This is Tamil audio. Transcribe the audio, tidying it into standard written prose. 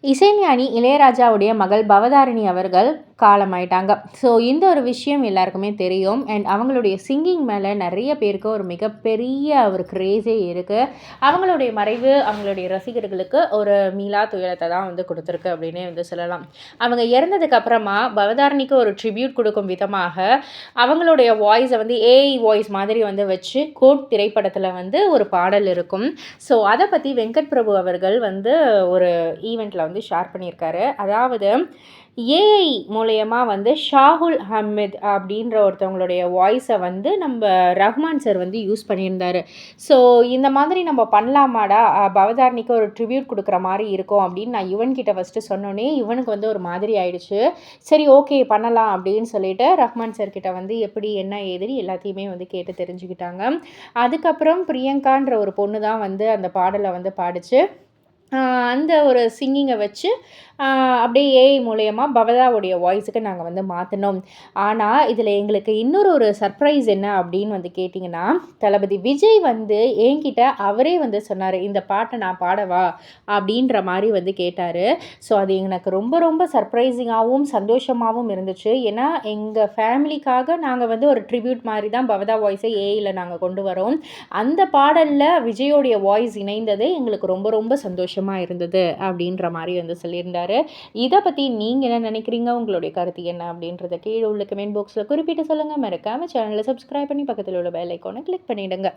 இசைஞானி இளையராஜாவுடைய மகள் பவதாரணி அவர்கள் காலமாயிட்டாங்க. ஸோ இந்த ஒரு விஷயம் எல்லாருக்குமே தெரியும். அண்ட் அவங்களுடைய சிங்கிங் மேலே நிறைய பேருக்கு ஒரு மிகப்பெரிய ஒரு கிரேஸே இருக்குது. அவங்களுடைய மறைவு அவங்களுடைய ரசிகர்களுக்கு ஒரு மீளா துயரத்தை தான் வந்து கொடுத்துருக்கு அப்படின்னே வந்து சொல்லலாம். அவங்க இறந்ததுக்கு அப்புறமா பவதாரணிக்கு ஒரு ட்ரிபியூட் கொடுக்கும் விதமாக அவங்களுடைய வாய்ஸை வந்து ஏஐ வாய்ஸ் மாதிரி வந்து வச்சு கோட் திரைப்படத்தில் வந்து ஒரு பாடல் இருக்கும். ஸோ அதை பற்றி வெங்கட் பிரபு அவர்கள் வந்து ஒரு ஈவெண்ட்டில் வந்து ஷேர் பண்ணியிருக்காரு. அதாவது ஏஐ மூலயமா வந்து ஷாகுல் ஹமீத் அப்படின்ற ஒருத்தவங்களுடைய வாய்ஸை வந்து நம்ம ரஹ்மான் சார் வந்து யூஸ் பண்ணியிருந்தார். ஸோ இந்த மாதிரி நம்ம பண்ணலாமாடா, பவதாரணிக்கு ஒரு ட்ரிபியூட் கொடுக்குற மாதிரி இருக்கும் அப்படின்னு நான் யுவன்கிட்ட ஃபஸ்ட்டு சொன்னோன்னே இவனுக்கு வந்து ஒரு மாதிரி ஆயிடுச்சு. சரி ஓகே பண்ணலாம் அப்படின்னு சொல்லிட்டு ரஹ்மான் சார் கிட்ட வந்து எப்படி என்ன ஏதுன்னு எல்லாத்தையுமே வந்து கேட்டு தெரிஞ்சுக்கிட்டாங்க. அதுக்கப்புறம் பிரியங்கான்ற ஒரு பொண்ணு தான் வந்து அந்த பாடலை வந்து பாடிச்சு. அந்த ஒரு சிங்கிங்கை வச்சு அப்படியே ஏஐ மூலயமா பவதாவுடைய வாய்ஸுக்கு நாங்கள் வந்து மாற்றினோம். ஆனால் இதில் எங்களுக்கு இன்னொரு ஒரு சர்ப்ரைஸ் என்ன அப்படின்னு வந்து கேட்டிங்கன்னா, தளபதி விஜய் வந்து என்கிட்ட அவரே வந்து சொன்னார், இந்த பாட்டை நான் பாடவா அப்படின்ற மாதிரி வந்து கேட்டார். ஸோ அது எனக்கு ரொம்ப ரொம்ப சர்ப்ரைசிங்காகவும் சந்தோஷமாகவும் இருந்துச்சு. ஏன்னா எங்கள் ஃபேமிலிக்காக நாங்கள் வந்து ஒரு ட்ரிபியூட் மாதிரி தான் பவதா வாய்ஸை ஏஐயில் நாங்கள் கொண்டு வரோம். அந்த பாடலில் விஜயோடைய வாய்ஸ் இணைந்தது எங்களுக்கு ரொம்ப ரொம்ப சந்தோஷமாக இருந்தது அப்படின்ற மாதிரி வந்து சொல்லியிருந்தார். இதை பற்றி நீங்கள் என்ன நினைக்கிறீங்க, உங்களுடைய கருத்து என்ன அப்படின்றத கீழே உள்ள கமெண்ட் பாக்ஸில் குறிப்பிட்டு சொல்லுங்கள். மறக்காமல் சேனலை சப்ஸ்கிரைப் பண்ணி பக்கத்தில் உள்ள பெல் ஐக்கானை கிளிக் பண்ணிவிடுங்க.